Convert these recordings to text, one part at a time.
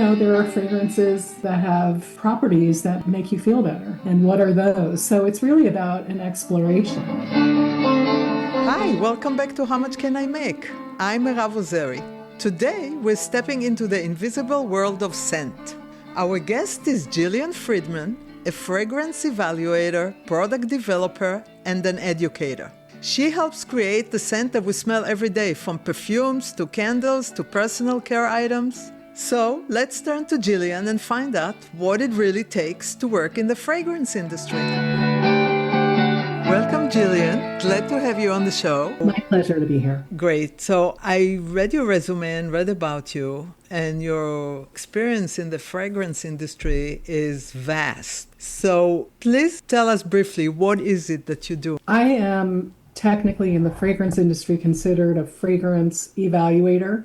there are fragrances that have properties that make you feel better. And what are those? So it's really about an exploration. Hi, welcome back to How Much Can I Make? I'm Ravoseri. Today, we're stepping into the invisible world of scent. Our guest is Jillian Friedman, a fragrance evaluator, product developer, and an educator. She helps create the scent that we smell every day, from perfumes to candles to personal care items. So let's turn to Jillian and find out what it really takes to work in the fragrance industry. Welcome, Jillian. Glad to have you on the show. My pleasure to be here. Great. So I read your resume and read about you, and your experience in the fragrance industry is vast. So please tell us briefly, what is it that you do? I am technically in the fragrance industry considered a fragrance evaluator.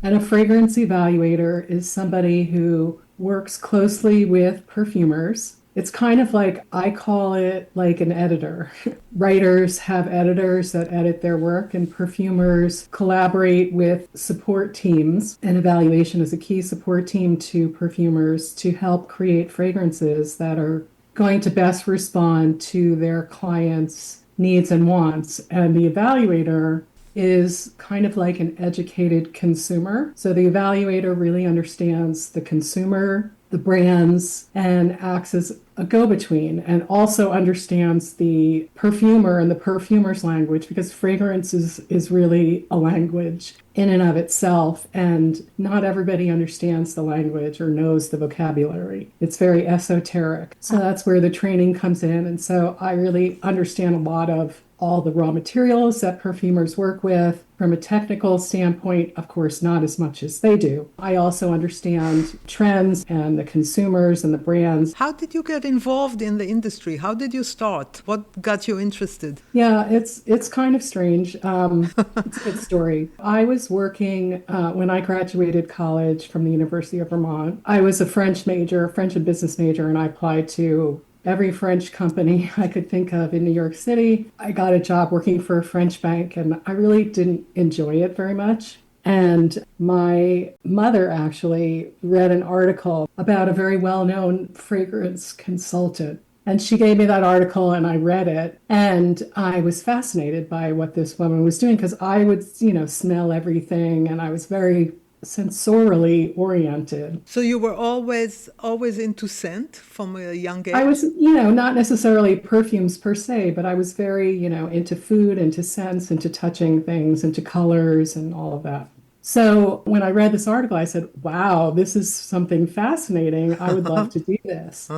And a fragrance evaluator is somebody who works closely with perfumers. It's kind of like, I call it like an editor. Writers have editors that edit their work, and perfumers collaborate with support teams. And evaluation is a key support team to perfumers to help create fragrances that are going to best respond to their clients' needs and wants. And the evaluator is kind of like an educated consumer. So the evaluator really understands the consumer, the brands, and acts as a go-between, and also understands the perfumer and the perfumer's language, because fragrance is really a language in and of itself, and not everybody understands the language or knows the vocabulary. It's very esoteric. So that's where the training comes in. And so I really understand a lot of all the raw materials that perfumers work with. From a technical standpoint, of course, not as much as they do. I also understand trends and the consumers and the brands. How did you get involved in the industry? How did you start? What got you interested? Yeah, it's kind of strange. It's a good story. I was working when I graduated college from the University of Vermont. I was a French major, French and business major, and I applied to every French company I could think of in New York City. I got a job working for a French bank, and I really didn't enjoy it very much. And my mother actually read an article about a very well-known fragrance consultant. And she gave me that article, and I read it. And I was fascinated by what this woman was doing, because I would, smell everything, and I was very sensorially oriented. So you were always into scent from a young age? I was, not necessarily perfumes per se, but I was very, into food, into scents, into touching things, into colors and all of that. So when I read this article, I said, wow, this is something fascinating. I would love to do this.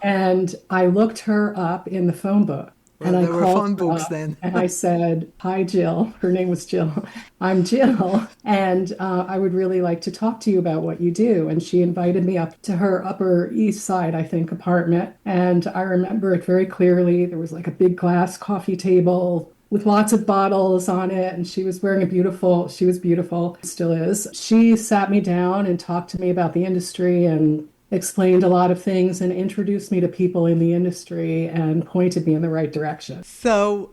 And I looked her up in the phone book. Well, and I there were called phone books her up, then. and I said, hi, Jill. Her name was Jill. I'm Jill, and I would really like to talk to you about what you do. And she invited me up to her Upper East Side, I think, apartment. And I remember it very clearly. There was like a big glass coffee table with lots of bottles on it. And she was wearing she was beautiful, still is. She sat me down and talked to me about the industry and explained a lot of things and introduced me to people in the industry and pointed me in the right direction. So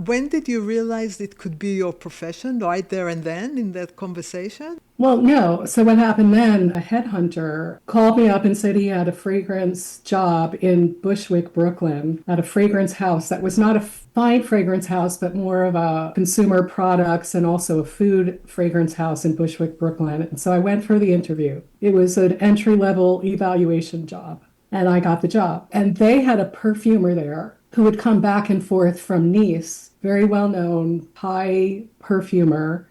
when did you realize it could be your profession, right there and then in that conversation? Well, no. So what happened then, a headhunter called me up and said he had a fragrance job in Bushwick, Brooklyn, at a fragrance house that was not a fine fragrance house, but more of a consumer products and also a food fragrance house in Bushwick, Brooklyn. And so I went for the interview. It was an entry-level evaluation job, and I got the job. And they had a perfumer there who would come back and forth from Nice, very well-known high-end perfumer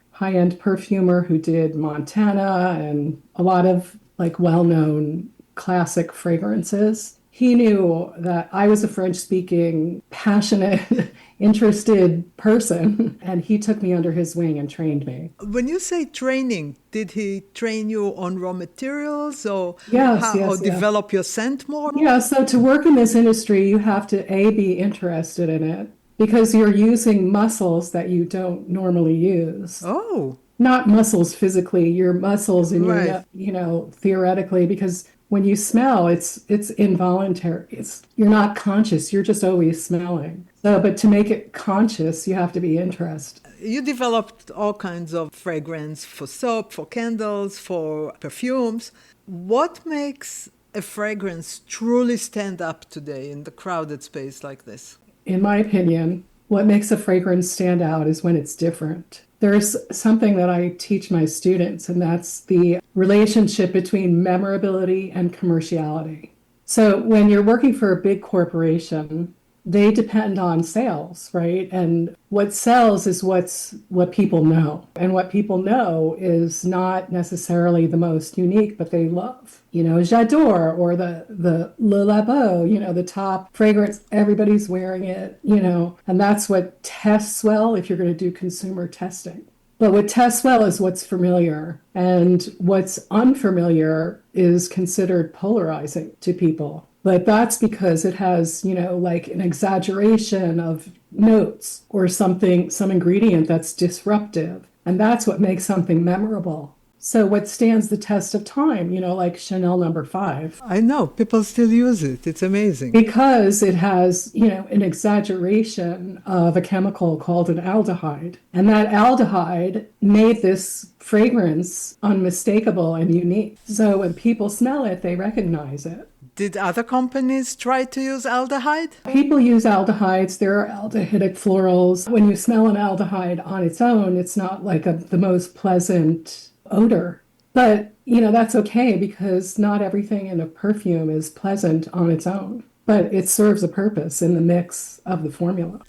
who did Montana and a lot of well-known classic fragrances. He knew that I was a French-speaking, passionate, interested person, and he took me under his wing and trained me. When you say training, did he train you on raw materials or develop your scent more? Yeah, so to work in this industry, you have to, be interested in it, because you're using muscles that you don't normally use. Oh. Not muscles physically, your muscles in right. your, theoretically, because When you smell, it's involuntary. You're not conscious. You're just always smelling. So, but to make it conscious, you have to be interested. You developed all kinds of fragrance for soap, for candles, for perfumes. What makes a fragrance truly stand up today in the crowded space like this? In my opinion, what makes a fragrance stand out is when it's different. There's something that I teach my students, and that's the relationship between memorability and commerciality. So when you're working for a big corporation, they depend on sales, right? And what sells is what people know. And what people know is not necessarily the most unique, but they love. J'adore or the Le Labo, the top fragrance, everybody's wearing it, and that's what tests well if you're going to do consumer testing. But what tests well is what's familiar, and what's unfamiliar is considered polarizing to people. But that's because it has, like an exaggeration of notes or something, some ingredient that's disruptive. And that's what makes something memorable. So what stands the test of time, like Chanel No. 5. I know, people still use it. It's amazing. Because it has, an exaggeration of a chemical called an aldehyde. And that aldehyde made this fragrance unmistakable and unique. So when people smell it, they recognize it. Did other companies try to use aldehyde? People use aldehydes. There are aldehydic florals. When you smell an aldehyde on its own, it's not like the most pleasant odor. But, that's okay because not everything in a perfume is pleasant on its own. But it serves a purpose in the mix of the formula.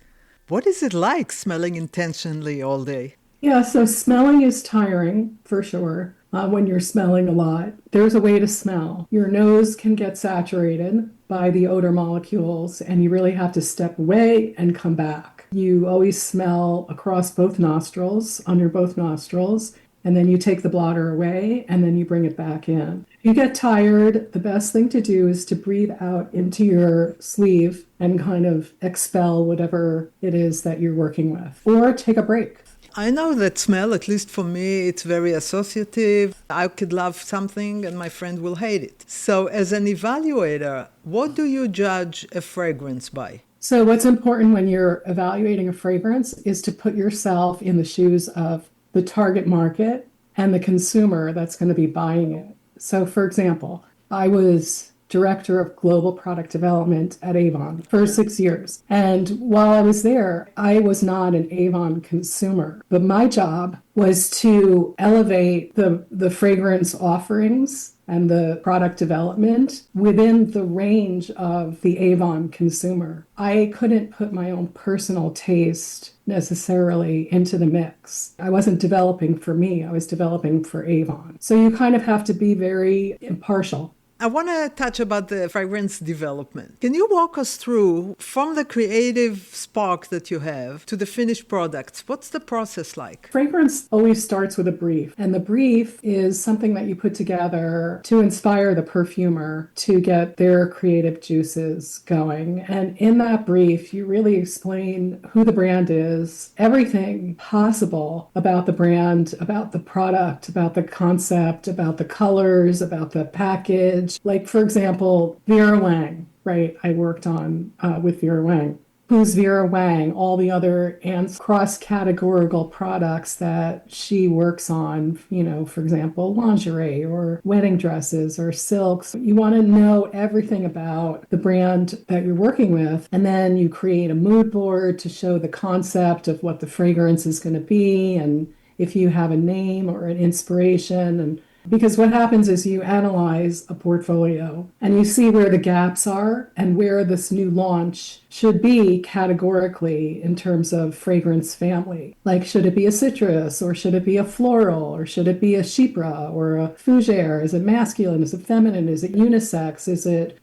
What is it like smelling intentionally all day? Yeah, so smelling is tiring for sure. When you're smelling a lot, there's a way to smell. Your nose can get saturated by the odor molecules, and you really have to step away and come back. You always smell across both nostrils, under both nostrils, and then you take the blotter away, and then you bring it back in. If you get tired, the best thing to do is to breathe out into your sleeve and kind of expel whatever it is that you're working with, or take a break. I know that smell, at least for me, it's very associative. I could love something and my friend will hate it. So as an evaluator, what do you judge a fragrance by? So what's important when you're evaluating a fragrance is to put yourself in the shoes of the target market and the consumer that's going to be buying it. So for example, I was director of global product development at Avon for 6 years. And while I was there, I was not an Avon consumer, but my job was to elevate the fragrance offerings and the product development within the range of the Avon consumer. I couldn't put my own personal taste necessarily into the mix. I wasn't developing for me, I was developing for Avon. So you kind of have to be very impartial. I want to touch about the fragrance development. Can you walk us through from the creative spark that you have to the finished products? What's the process like? Fragrance always starts with a brief, and the brief is something that you put together to inspire the perfumer to get their creative juices going. And in that brief, you really explain who the brand is, everything possible about the brand, about the product, about the concept, about the colors, about the package. Like, for example, Vera Wang, right? I worked on with Vera Wang. Who's Vera Wang? All the other and cross-categorical products that she works on, for example, lingerie or wedding dresses or silks. You want to know everything about the brand that you're working with. And then you create a mood board to show the concept of what the fragrance is going to be. And if you have a name or an inspiration, and because what happens is you analyze a portfolio and you see where the gaps are and where this new launch should be categorically in terms of fragrance family. Like, should it be a citrus, or should it be a floral, or should it be a chypre or a fougere? Is it masculine? Is it feminine? Is it unisex?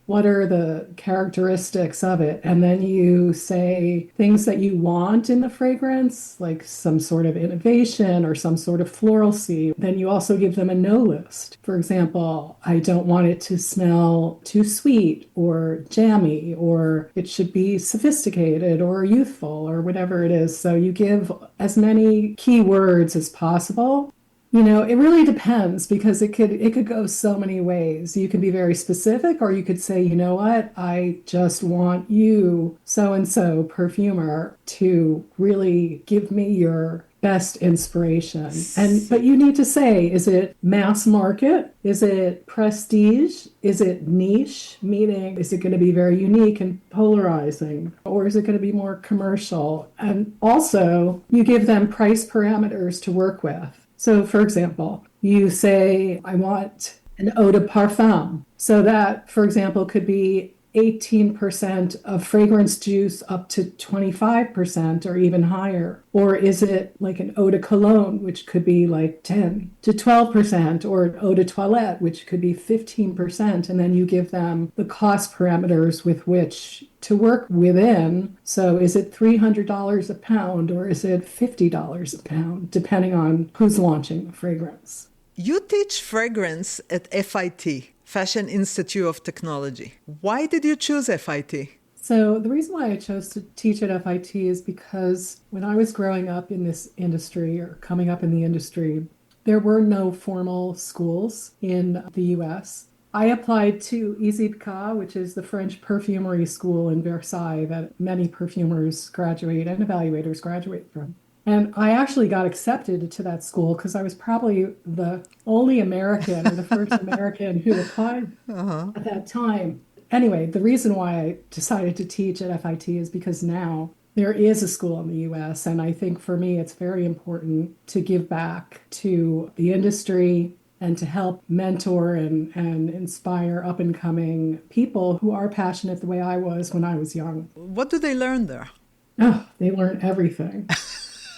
What are the characteristics of it? And then you say things that you want in the fragrance, like some sort of innovation or some sort of floralcy. Then you also give them a no list. For example, I don't want it to smell too sweet or jammy, or it should be sophisticated or youthful or whatever it is. So you give as many key words as possible. It really depends because it could go so many ways. You can be very specific, or you could say, you know what, I just want you, so and so perfumer, to really give me your best inspiration. But See. you need to say, is it mass market? Is it prestige? Is it niche? Meaning, is it going to be very unique and polarizing? Or is it going to be more commercial? And also, you give them price parameters to work with. So, for example, you say, I want an eau de parfum. So that, for example, could be 18% of fragrance juice up to 25% or even higher? Or is it like an eau de cologne, which could be like 10 to 12%, or an eau de toilette, which could be 15%? And then you give them the cost parameters with which to work within. So is it $300 a pound or is it $50 a pound, depending on who's launching the fragrance? You teach fragrance at FIT, Fashion Institute of Technology. Why did you choose FIT? So the reason why I chose to teach at FIT is because when I was growing up in this industry or coming up in the industry, there were no formal schools in the US. I applied to EZPK, which is the French Perfumery school in Versailles that many perfumers graduate and evaluators graduate from. And I actually got accepted to that school because I was probably the only American or the first American who applied at that time. Anyway, the reason why I decided to teach at FIT is because now there is a school in the US. And I think for me, it's very important to give back to the industry and to help mentor and inspire up and coming people who are passionate the way I was when I was young. What do they learn there? Oh, they learn everything.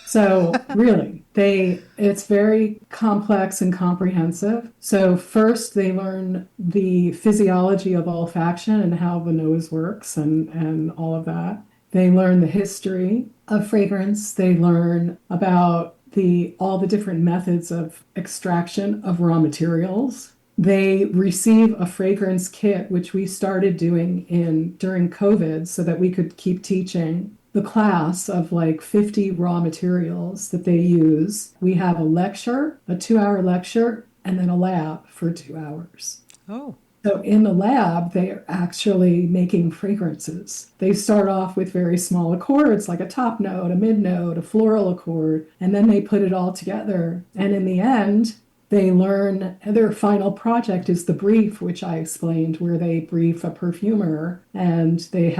So really, it's very complex and comprehensive. So first they learn the physiology of olfaction and how the nose works and all of that. They learn the history of fragrance. They learn about all the different methods of extraction of raw materials. They receive a fragrance kit, which we started doing during COVID so that we could keep teaching the class of like 50 raw materials that they use. We have a lecture, a 2-hour lecture, and then a lab for 2 hours. Oh. So in the lab, they are actually making fragrances. They start off with very small accords, like a top note, a mid note, a floral accord, and then they put it all together. And in the end, they learn their final project is the brief, which I explained, where they brief a perfumer and they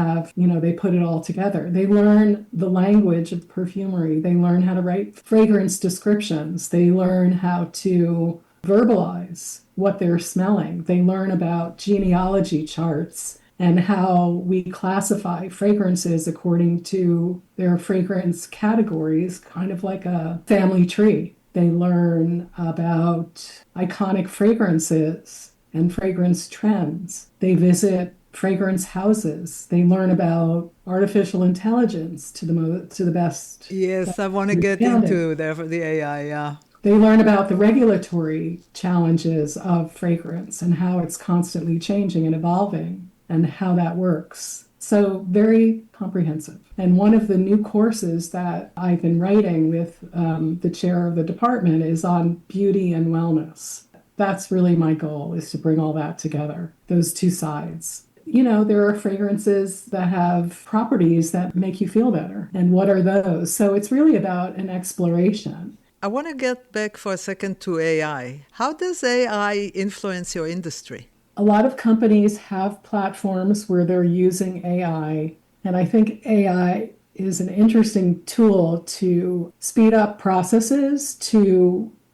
put it all together. They learn the language of perfumery. They learn how to write fragrance descriptions. They learn how to verbalize what they're smelling. They learn about genealogy charts and how we classify fragrances according to their fragrance categories, kind of like a family tree. They learn about iconic fragrances and fragrance trends. They visit fragrance houses. They learn about artificial intelligence to the best. Yes, I want to get Understanding. into the AI, yeah. They learn about the regulatory challenges of fragrance and how it's constantly changing and evolving and how that works. So very comprehensive. And one of the new courses that I've been writing with the chair of the department is on beauty and wellness. That's really my goal, is to bring all that together, those two sides. There are fragrances that have properties that make you feel better. And what are those? So it's really about an exploration. I want to get back for a second to AI. How does AI influence your industry? A lot of companies have platforms where they're using AI, and I think AI is an interesting tool to speed up processes,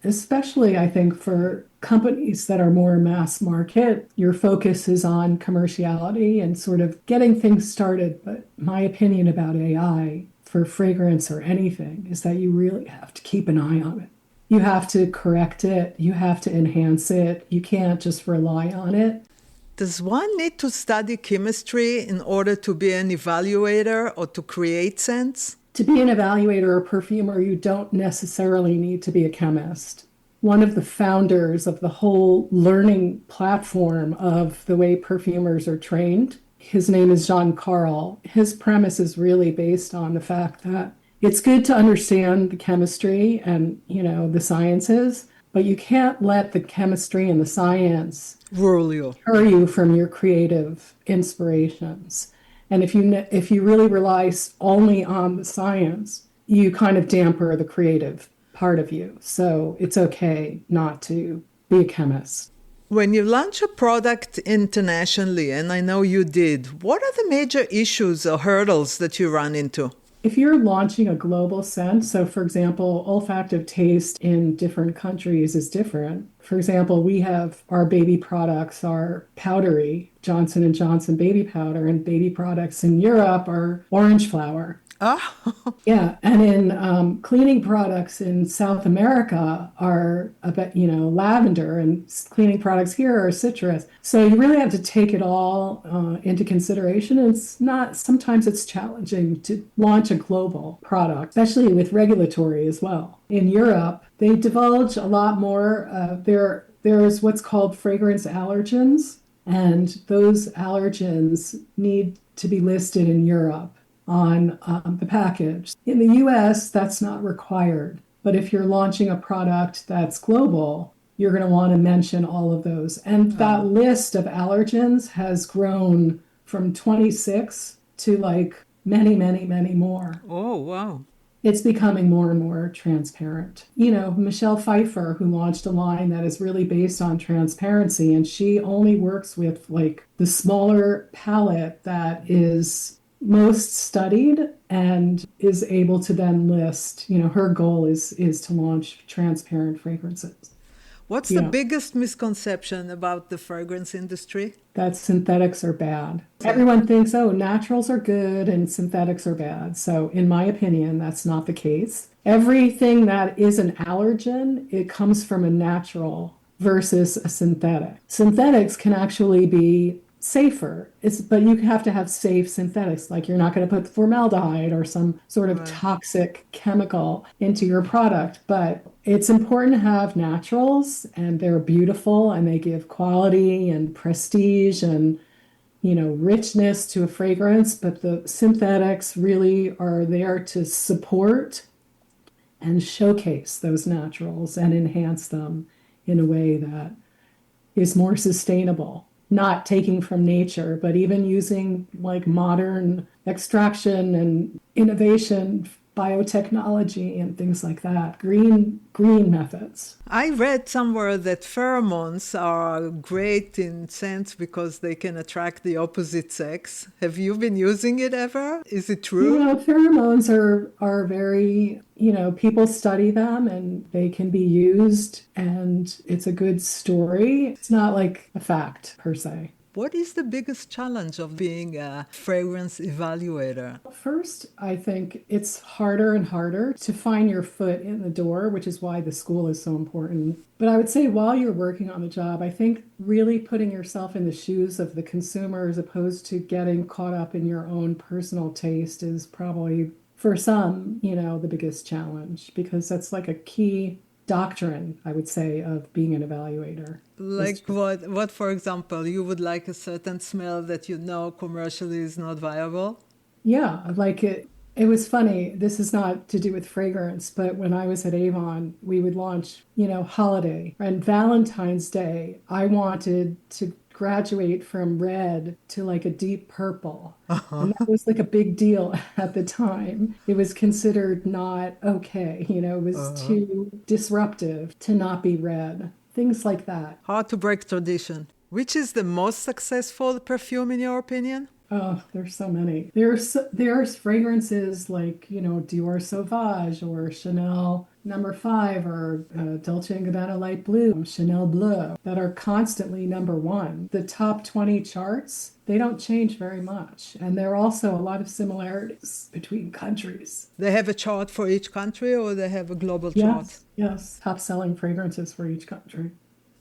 especially I think for companies that are more mass market. Your focus is on commerciality and sort of getting things started. But my opinion about AI for fragrance or anything is that you really have to keep an eye on it. You have to correct it. You have to enhance it. You can't just rely on it. Does one need to study chemistry in order to be an evaluator or to create scents? To be an evaluator or perfumer, you don't necessarily need to be a chemist. One of the founders of the whole learning platform of the way perfumers are trained, his name is Jean Carl. His premise is really based on the fact that it's good to understand the chemistry and, the sciences, but you can't let the chemistry and the science Rule you. deter you from your creative inspirations. And if you really rely only on the science, you kind of damper the creative part of you. So it's okay not to be a chemist. When you launch a product internationally, and I know you did, what are the major issues or hurdles that you run into? If you're launching a global scent, so for example, olfactive taste in different countries is different. For example, we have our baby products are powdery, Johnson and Johnson baby powder, and baby products in Europe are orange flower. Ah, Yeah, and in cleaning products in South America are about, lavender, and cleaning products here are citrus. So you really have to take it all into consideration. It's not, sometimes it's challenging to launch a global product, especially with regulatory as well. In Europe, they divulge a lot more. There's what's called fragrance allergens, and those allergens need to be listed in Europe on the package. In the US, that's not required. But if you're launching a product that's global, you're going to want to mention all of those. And that list of allergens has grown from 26 to like many, many, many more. oh, wow. It's becoming more and more transparent. Michelle Pfeiffer, who launched a line that is really based on transparency, and she only works with like the smaller palette that is most studied and is able to then list, her goal is to launch transparent fragrances. What's the biggest misconception about the fragrance industry? That synthetics are bad. Everyone thinks, oh, naturals are good and synthetics are bad. So in my opinion, that's not the case. Everything that is an allergen, it comes from a natural versus a synthetic. Synthetics can actually be safer. But you have to have safe synthetics. Like you're not going to put formaldehyde or some sort of toxic chemical into your product. But it's important to have naturals, and they're beautiful and they give quality and prestige and richness to a fragrance. But the synthetics really are there to support and showcase those naturals and enhance them in a way that is more sustainable, not taking from nature, but even using like modern extraction and innovation, biotechnology and things like that, green methods. I read somewhere that pheromones are great in scents because they can attract the opposite sex. Have you been using it ever? Is it true? Pheromones are very, people study them and they can be used, and it's a good story. It's not like a fact per se. What is the biggest challenge of being a fragrance evaluator? First, I think it's harder and harder to find your foot in the door, which is why the school is so important. But I would say while you're working on the job, I think really putting yourself in the shoes of the consumer as opposed to getting caught up in your own personal taste is probably, for some, the biggest challenge, because that's like a key doctrine, I would say, of being an evaluator. Like what, for example, you would like a certain smell that commercially is not viable? Yeah, like it was funny. This is not to do with fragrance, but when I was at Avon, we would launch, holiday and Valentine's Day. I wanted to graduate from red to like a deep purple. And that was like a big deal at the time. It was considered not okay. It was too disruptive to not be red. Things like that. Hard to break tradition. Which is the most successful perfume in your opinion? Oh, there's so many. There's fragrances like, Dior Sauvage or Chanel No. 5 or Dolce & Gabbana Light Blue, Chanel Bleu, that are constantly #1. The top 20 charts, they don't change very much. And there are also a lot of similarities between countries. They have a chart for each country, or they have a global chart? Yes. Top selling fragrances for each country.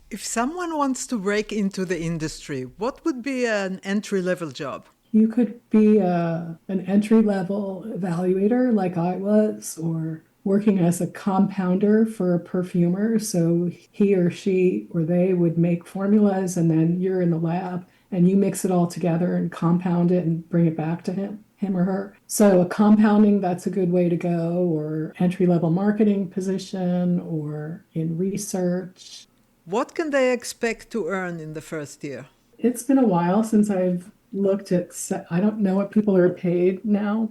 If someone wants to break into the industry, what would be an entry-level job? You could be an entry-level evaluator like I was, or working as a compounder for a perfumer. So he or she or they would make formulas, and then you're in the lab and you mix it all together and compound it and bring it back to him. him or her. So a compounding, that's a good way to go, or entry-level marketing position, or in research. What can they expect to earn in the first year? It's been a while since I've looked at, I don't know what people are paid now.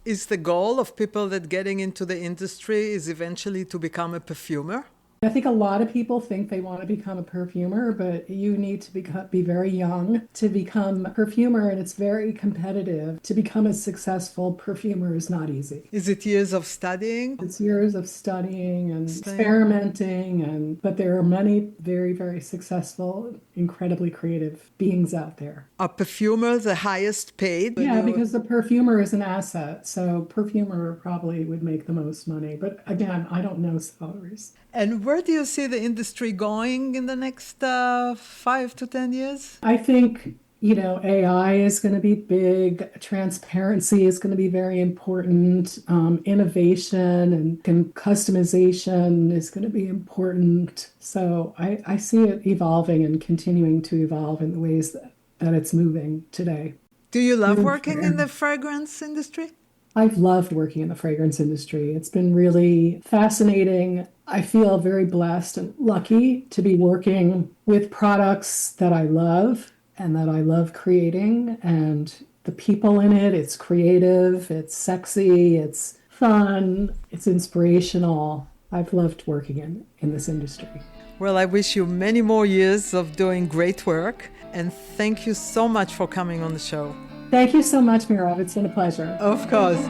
Is the goal of people that getting into the industry is eventually to become a perfumer? I think a lot of people think they want to become a perfumer, but you need to be very young to become a perfumer, and it's very competitive. To become a successful perfumer is not easy. Is it years of studying? It's years of studying and experimenting, but there are many very, very successful, incredibly creative beings out there. Are perfumers the highest paid? Yeah, because the perfumer is an asset, so perfumer probably would make the most money. But again, I don't know salaries. And where do you see the industry going in the next 5 to 10 years? I think, AI is going to be big. Transparency is going to be very important. Innovation and customization is going to be important. So I see it evolving and continuing to evolve in the ways that it's moving today. Do you love working in the fragrance industry? I've loved working in the fragrance industry. It's been really fascinating. I feel very blessed and lucky to be working with products that I love and that I love creating. And the people in it, it's creative, it's sexy, it's fun, it's inspirational. I've loved working in this industry. Well, I wish you many more years of doing great work. And thank you so much for coming on the show. Thank you so much, Mirav. It's been a pleasure. Of course.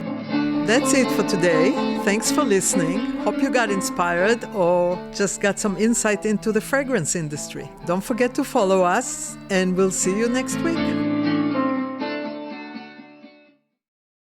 That's it for today. Thanks for listening. Hope you got inspired or just got some insight into the fragrance industry. Don't forget to follow us, and we'll see you next week.